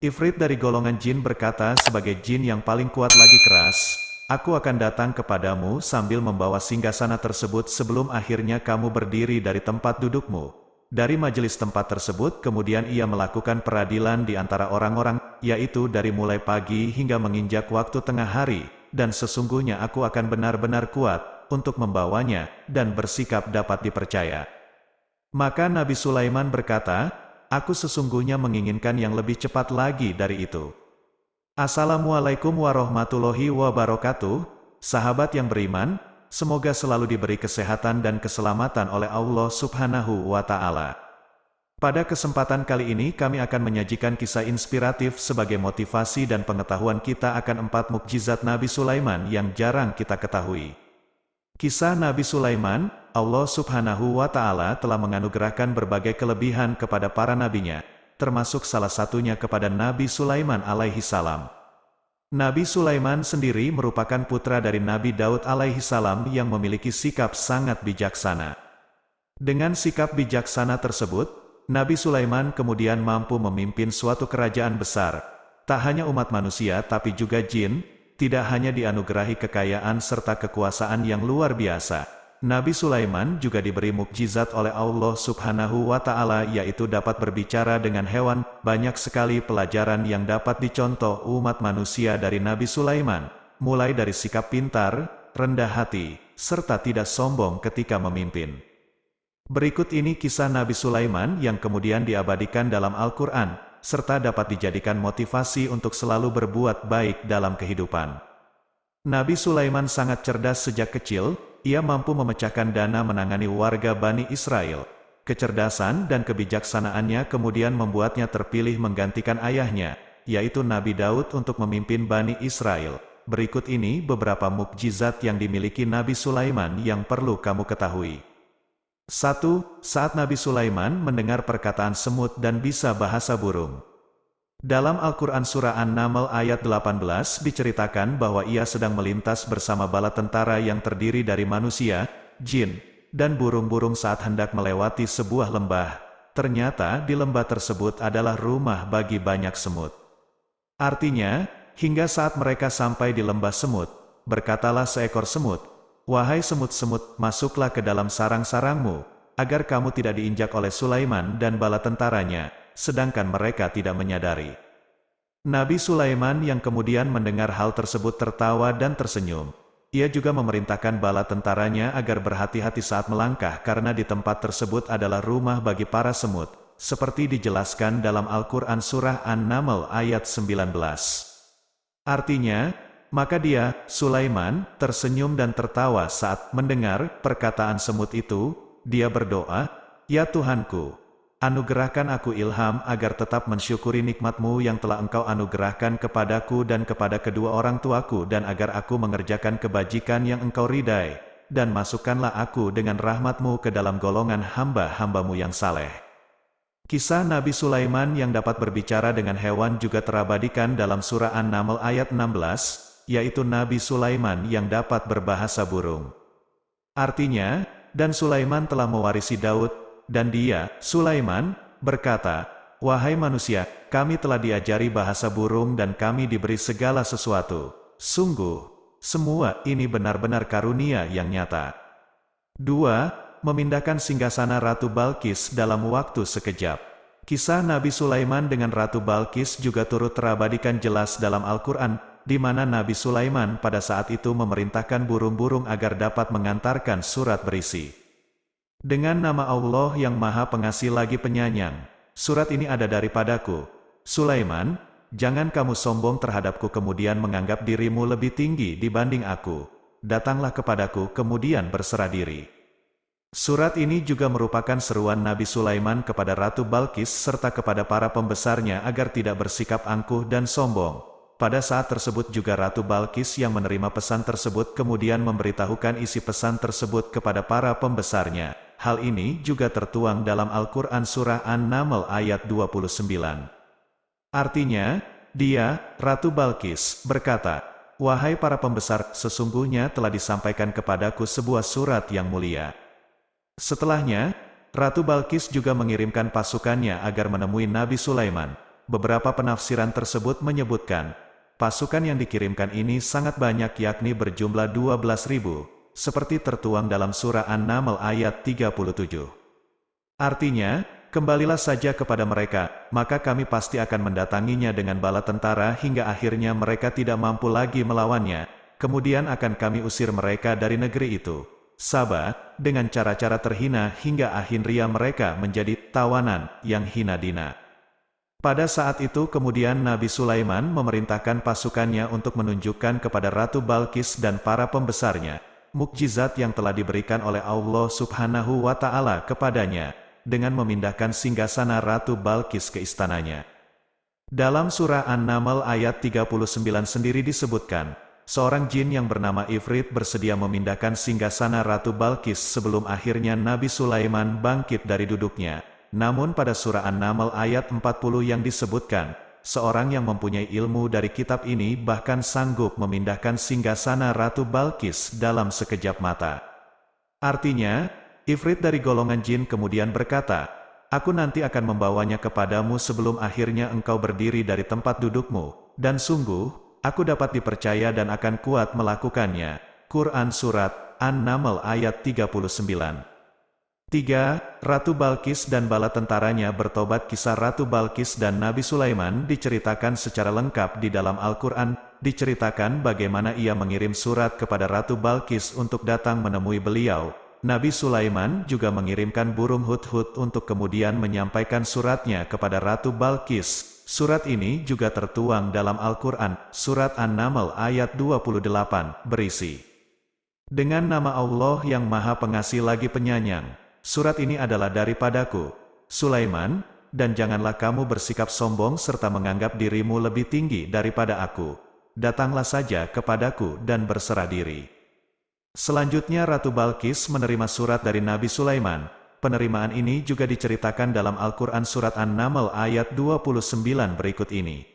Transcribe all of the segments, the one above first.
Ifrit dari golongan jin berkata sebagai jin yang paling kuat lagi keras, "Aku akan datang kepadamu sambil membawa singgasana tersebut sebelum akhirnya kamu berdiri dari tempat dudukmu." Dari majelis tempat tersebut kemudian ia melakukan peradilan di antara orang-orang, yaitu dari mulai pagi hingga menginjak waktu tengah hari, dan sesungguhnya aku akan benar-benar kuat untuk membawanya, dan bersikap dapat dipercaya. Maka Nabi Sulaiman berkata, "Aku sesungguhnya menginginkan yang lebih cepat lagi dari itu." Assalamualaikum warahmatullahi wabarakatuh, sahabat yang beriman, semoga selalu diberi kesehatan dan keselamatan oleh Allah Subhanahu wa Ta'ala. Pada kesempatan kali ini kami akan menyajikan kisah inspiratif sebagai motivasi dan pengetahuan kita akan 4 mukjizat Nabi Sulaiman yang jarang kita ketahui. Kisah Nabi Sulaiman, Allah Subhanahu wa Ta'ala telah menganugerahkan berbagai kelebihan kepada para nabinya, termasuk salah satunya kepada Nabi Sulaiman alaihi salam. Nabi Sulaiman sendiri merupakan putra dari Nabi Daud alaihi salam yang memiliki sikap sangat bijaksana. Dengan sikap bijaksana tersebut, Nabi Sulaiman kemudian mampu memimpin suatu kerajaan besar. Tak hanya umat manusia tapi juga jin, tidak hanya dianugerahi kekayaan serta kekuasaan yang luar biasa. Nabi Sulaiman juga diberi mukjizat oleh Allah Subhanahu wa Ta'ala, yaitu dapat berbicara dengan hewan. Banyak sekali pelajaran yang dapat dicontoh umat manusia dari Nabi Sulaiman, mulai dari sikap pintar, rendah hati, serta tidak sombong ketika memimpin. Berikut ini kisah Nabi Sulaiman yang kemudian diabadikan dalam Al-Quran, serta dapat dijadikan motivasi untuk selalu berbuat baik dalam kehidupan. Nabi Sulaiman sangat cerdas sejak kecil, ia mampu memecahkan dana menangani warga Bani Israel. Kecerdasan dan kebijaksanaannya kemudian membuatnya terpilih menggantikan ayahnya, yaitu Nabi Daud untuk memimpin Bani Israel. Berikut ini beberapa mukjizat yang dimiliki Nabi Sulaiman yang perlu kamu ketahui. 1. Saat Nabi Sulaiman mendengar perkataan semut dan bisa bahasa burung. Dalam Al-Quran Surah An-Naml ayat 18 diceritakan bahwa ia sedang melintas bersama bala tentara yang terdiri dari manusia, jin, dan burung-burung saat hendak melewati sebuah lembah. Ternyata di lembah tersebut adalah rumah bagi banyak semut. Artinya, hingga saat mereka sampai di lembah semut, berkatalah seekor semut, "Wahai semut-semut, masuklah ke dalam sarang-sarangmu, agar kamu tidak diinjak oleh Sulaiman dan bala tentaranya," sedangkan mereka tidak menyadari. Nabi Sulaiman yang kemudian mendengar hal tersebut tertawa dan tersenyum. Ia juga memerintahkan bala tentaranya agar berhati-hati saat melangkah karena di tempat tersebut adalah rumah bagi para semut, seperti dijelaskan dalam Al-Quran Surah An-Naml ayat 19. Artinya, maka dia, Sulaiman, tersenyum dan tertawa saat mendengar perkataan semut itu. Dia berdoa, "Ya Tuhanku, anugerahkan aku ilham agar tetap mensyukuri nikmat-Mu yang telah Engkau anugerahkan kepadaku dan kepada kedua orang tuaku, dan agar aku mengerjakan kebajikan yang Engkau ridai, dan masukkanlah aku dengan rahmat-Mu ke dalam golongan hamba-hamba-Mu yang saleh." Kisah Nabi Sulaiman yang dapat berbicara dengan hewan juga terabadikan dalam Surah An-Naml ayat 16, yaitu Nabi Sulaiman yang dapat berbahasa burung. Artinya, dan Sulaiman telah mewarisi Daud, dan dia, Sulaiman, berkata, "Wahai manusia, kami telah diajari bahasa burung dan kami diberi segala sesuatu. Sungguh, semua ini benar-benar karunia yang nyata." 2. Memindahkan singgasana Ratu Balkis dalam waktu sekejap. Kisah Nabi Sulaiman dengan Ratu Balkis juga turut terabadikan jelas dalam Al-Quran, di mana Nabi Sulaiman pada saat itu memerintahkan burung-burung agar dapat mengantarkan surat berisi, "Dengan nama Allah yang Maha Pengasih lagi Penyayang, surat ini ada daripadaku. Sulaiman, jangan kamu sombong terhadapku kemudian menganggap dirimu lebih tinggi dibanding aku. Datanglah kepadaku kemudian berserah diri." Surat ini juga merupakan seruan Nabi Sulaiman kepada Ratu Balkis serta kepada para pembesarnya agar tidak bersikap angkuh dan sombong. Pada saat tersebut juga Ratu Balkis yang menerima pesan tersebut kemudian memberitahukan isi pesan tersebut kepada para pembesarnya. Hal ini juga tertuang dalam Al-Quran Surah An-Naml ayat 29. Artinya, dia, Ratu Balkis, berkata, "Wahai para pembesar, sesungguhnya telah disampaikan kepadaku sebuah surat yang mulia." Setelahnya, Ratu Balkis juga mengirimkan pasukannya agar menemui Nabi Sulaiman. Beberapa penafsiran tersebut menyebutkan, pasukan yang dikirimkan ini sangat banyak yakni berjumlah 12.000, seperti tertuang dalam surah An-Naml ayat 37. Artinya, kembalilah saja kepada mereka, maka kami pasti akan mendatanginya dengan bala tentara hingga akhirnya mereka tidak mampu lagi melawannya, kemudian akan kami usir mereka dari negeri itu. Sabah, dengan cara-cara terhina hingga akhirnya mereka menjadi tawanan yang hina dina. Pada saat itu kemudian Nabi Sulaiman memerintahkan pasukannya untuk menunjukkan kepada Ratu Balkis dan para pembesarnya, mukjizat yang telah diberikan oleh Allah Subhanahu wa Ta'ala kepadanya, dengan memindahkan singgasana Ratu Balkis ke istananya. Dalam surah An-Naml ayat 39 sendiri disebutkan, seorang jin yang bernama Ifrit bersedia memindahkan singgasana Ratu Balkis sebelum akhirnya Nabi Sulaiman bangkit dari duduknya. Namun pada surah An-Naml ayat 40 yang disebutkan, seorang yang mempunyai ilmu dari kitab ini bahkan sanggup memindahkan singgasana Ratu Balkis dalam sekejap mata. Artinya, Ifrit dari golongan jin kemudian berkata, "Aku nanti akan membawanya kepadamu sebelum akhirnya engkau berdiri dari tempat dudukmu, dan sungguh, aku dapat dipercaya dan akan kuat melakukannya." Quran Surat An-Naml ayat 39. 3. Ratu Balkis dan bala tentaranya bertobat. Kisah Ratu Balkis dan Nabi Sulaiman diceritakan secara lengkap di dalam Al-Quran. Diceritakan bagaimana ia mengirim surat kepada Ratu Balkis untuk datang menemui beliau. Nabi Sulaiman juga mengirimkan burung hudhud untuk kemudian menyampaikan suratnya kepada Ratu Balkis. Surat ini juga tertuang dalam Al-Quran, Surat An-Naml ayat 28, berisi, "Dengan nama Allah yang Maha Pengasih lagi Penyayang. Surat ini adalah daripadaku, Sulaiman, dan janganlah kamu bersikap sombong serta menganggap dirimu lebih tinggi daripada aku. Datanglah saja kepadaku dan berserah diri." Selanjutnya Ratu Balkis menerima surat dari Nabi Sulaiman. Penerimaan ini juga diceritakan dalam Al-Quran Surat An-Naml ayat 29 berikut ini.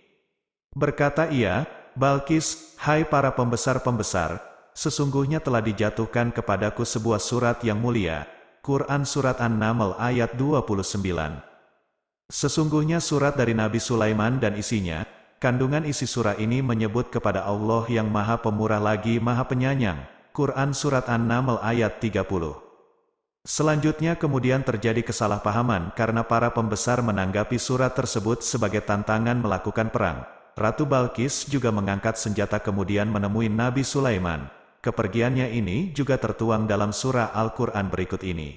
Berkata ia, "Balkis, hai para pembesar-pembesar, sesungguhnya telah dijatuhkan kepadaku sebuah surat yang mulia." Quran Surat An-Naml ayat 29. Sesungguhnya surat dari Nabi Sulaiman dan isinya, kandungan isi surah ini menyebut kepada Allah yang Maha Pemurah lagi Maha Penyayang. Quran Surat An-Naml ayat 30. Selanjutnya kemudian terjadi kesalahpahaman karena para pembesar menanggapi surat tersebut sebagai tantangan melakukan perang. Ratu Balkis juga mengangkat senjata kemudian menemui Nabi Sulaiman. Kepergiannya ini juga tertuang dalam surah Al-Quran berikut ini.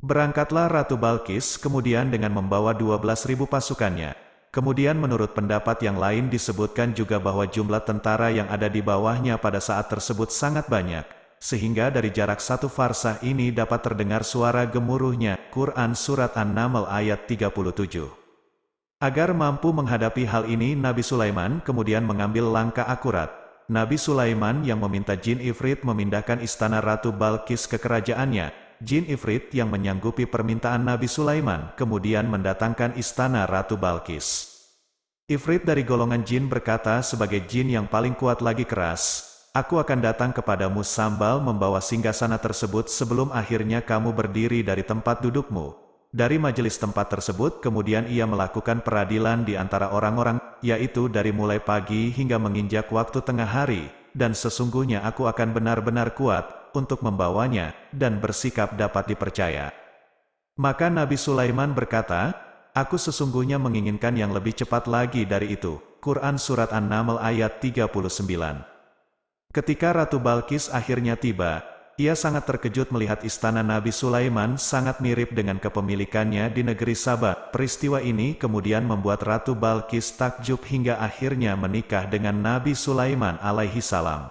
Berangkatlah Ratu Balkis kemudian dengan membawa 12.000 pasukannya. Kemudian menurut pendapat yang lain disebutkan juga bahwa jumlah tentara yang ada di bawahnya pada saat tersebut sangat banyak, sehingga dari jarak satu farsah ini dapat terdengar suara gemuruhnya. Quran Surat An-Naml ayat 37. Agar mampu menghadapi hal ini Nabi Sulaiman kemudian mengambil langkah akurat. Nabi Sulaiman yang meminta Jin Ifrit memindahkan istana Ratu Balkis ke kerajaannya. Jin Ifrit yang menyanggupi permintaan Nabi Sulaiman kemudian mendatangkan istana Ratu Balkis. Ifrit dari golongan jin berkata sebagai jin yang paling kuat lagi keras, "Aku akan datang kepadamu sambil membawa singgasana tersebut sebelum akhirnya kamu berdiri dari tempat dudukmu." Dari majelis tempat tersebut kemudian ia melakukan peradilan di antara orang-orang, yaitu dari mulai pagi hingga menginjak waktu tengah hari, dan sesungguhnya aku akan benar-benar kuat untuk membawanya, dan bersikap dapat dipercaya. Maka Nabi Sulaiman berkata, "Aku sesungguhnya menginginkan yang lebih cepat lagi dari itu." Quran Surat An-Naml ayat 39. Ketika Ratu Balkis akhirnya tiba, ia sangat terkejut melihat istana Nabi Sulaiman sangat mirip dengan kepemilikannya di negeri Sabah. Peristiwa ini kemudian membuat Ratu Balkis takjub hingga akhirnya menikah dengan Nabi Sulaiman alaihi salam.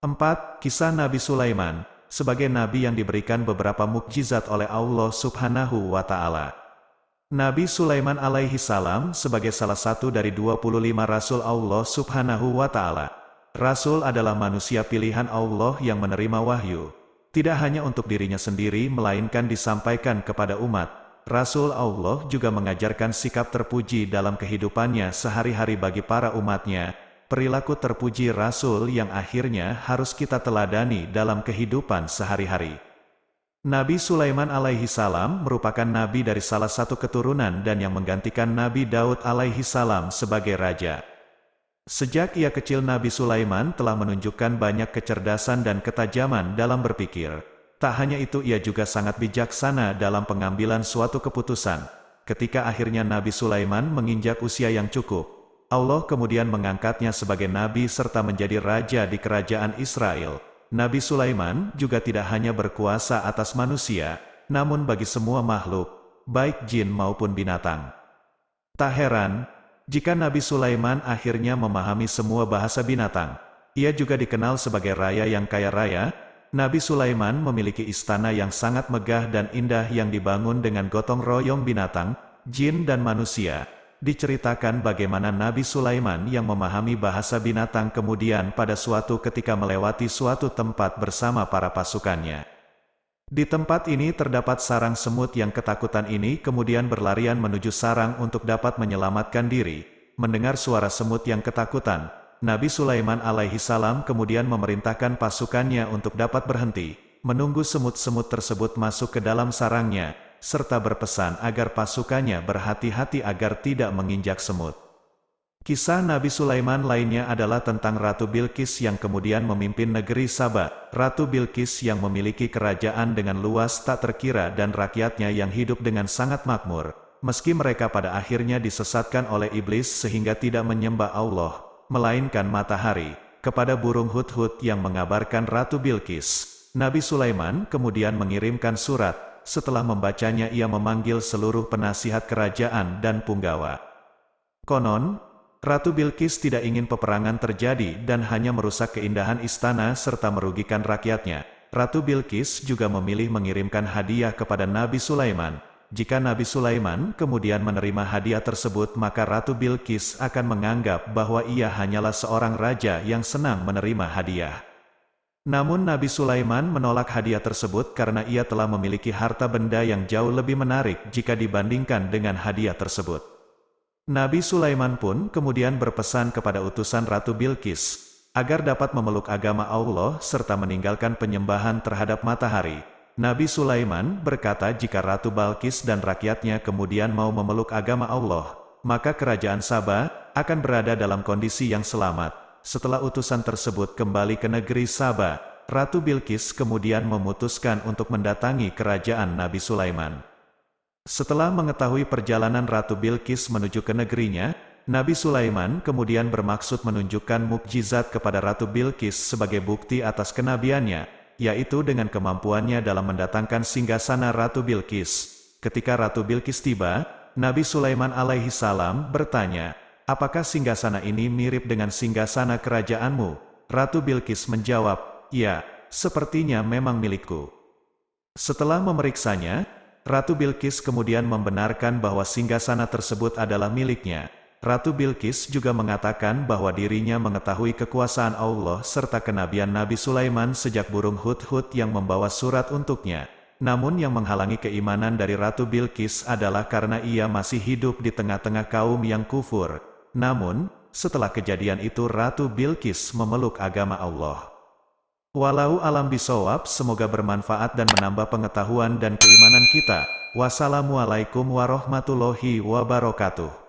4. Kisah Nabi Sulaiman, sebagai nabi yang diberikan beberapa mukjizat oleh Allah Subhanahu wa Ta'ala. Nabi Sulaiman alaihi salam sebagai salah satu dari 25 Rasul Allah Subhanahu wa Ta'ala. Rasul adalah manusia pilihan Allah yang menerima wahyu, tidak hanya untuk dirinya sendiri melainkan disampaikan kepada umat. Rasul Allah juga mengajarkan sikap terpuji dalam kehidupannya sehari-hari bagi para umatnya, perilaku terpuji Rasul yang akhirnya harus kita teladani dalam kehidupan sehari-hari. Nabi Sulaiman alaihi salam merupakan nabi dari salah satu keturunan dan yang menggantikan Nabi Daud alaihi salam sebagai raja. Sejak ia kecil Nabi Sulaiman telah menunjukkan banyak kecerdasan dan ketajaman dalam berpikir. Tak hanya itu ia juga sangat bijaksana dalam pengambilan suatu keputusan. Ketika akhirnya Nabi Sulaiman menginjak usia yang cukup, Allah kemudian mengangkatnya sebagai nabi serta menjadi raja di kerajaan Israel. Nabi Sulaiman juga tidak hanya berkuasa atas manusia, namun bagi semua makhluk, baik jin maupun binatang. Tak heran, jika Nabi Sulaiman akhirnya memahami semua bahasa binatang. Ia juga dikenal sebagai raya yang kaya raya. Nabi Sulaiman memiliki istana yang sangat megah dan indah yang dibangun dengan gotong royong binatang, jin dan manusia. Diceritakan bagaimana Nabi Sulaiman yang memahami bahasa binatang kemudian pada suatu ketika melewati suatu tempat bersama para pasukannya. Di tempat ini terdapat sarang semut yang ketakutan ini kemudian berlarian menuju sarang untuk dapat menyelamatkan diri. Mendengar suara semut yang ketakutan, Nabi Sulaiman alaihi salam kemudian memerintahkan pasukannya untuk dapat berhenti, menunggu semut-semut tersebut masuk ke dalam sarangnya, serta berpesan agar pasukannya berhati-hati agar tidak menginjak semut. Kisah Nabi Sulaiman lainnya adalah tentang Ratu Bilqis yang kemudian memimpin negeri Saba. Ratu Bilqis yang memiliki kerajaan dengan luas tak terkira dan rakyatnya yang hidup dengan sangat makmur, meski mereka pada akhirnya disesatkan oleh iblis sehingga tidak menyembah Allah, melainkan matahari. Kepada burung hudhud yang mengabarkan Ratu Bilqis, Nabi Sulaiman kemudian mengirimkan surat. Setelah membacanya ia memanggil seluruh penasihat kerajaan dan punggawa. Konon, Ratu Bilqis tidak ingin peperangan terjadi dan hanya merusak keindahan istana serta merugikan rakyatnya. Ratu Bilqis juga memilih mengirimkan hadiah kepada Nabi Sulaiman. Jika Nabi Sulaiman kemudian menerima hadiah tersebut maka Ratu Bilqis akan menganggap bahwa ia hanyalah seorang raja yang senang menerima hadiah. Namun Nabi Sulaiman menolak hadiah tersebut karena ia telah memiliki harta benda yang jauh lebih menarik jika dibandingkan dengan hadiah tersebut. Nabi Sulaiman pun kemudian berpesan kepada utusan Ratu Bilqis agar dapat memeluk agama Allah serta meninggalkan penyembahan terhadap matahari. Nabi Sulaiman berkata jika Ratu Bilqis dan rakyatnya kemudian mau memeluk agama Allah, maka kerajaan Saba akan berada dalam kondisi yang selamat. Setelah utusan tersebut kembali ke negeri Saba, Ratu Bilqis kemudian memutuskan untuk mendatangi kerajaan Nabi Sulaiman. Setelah mengetahui perjalanan Ratu Bilqis menuju ke negerinya, Nabi Sulaiman kemudian bermaksud menunjukkan mukjizat kepada Ratu Bilqis sebagai bukti atas kenabiannya, yaitu dengan kemampuannya dalam mendatangkan singgasana Ratu Bilqis. Ketika Ratu Bilqis tiba, Nabi Sulaiman alaihi salam bertanya, "Apakah singgasana ini mirip dengan singgasana kerajaanmu?" Ratu Bilqis menjawab, "Ya, sepertinya memang milikku." Setelah memeriksanya, Ratu Bilqis kemudian membenarkan bahwa singgasana tersebut adalah miliknya. Ratu Bilqis juga mengatakan bahwa dirinya mengetahui kekuasaan Allah serta kenabian Nabi Sulaiman sejak burung hudhud yang membawa surat untuknya. Namun yang menghalangi keimanan dari Ratu Bilqis adalah karena ia masih hidup di tengah-tengah kaum yang kufur. Namun, setelah kejadian itu Ratu Bilqis memeluk agama Allah. Walau alam bisawab, semoga bermanfaat dan menambah pengetahuan dan keimanan kita. Wassalamualaikum warahmatullahi wabarakatuh.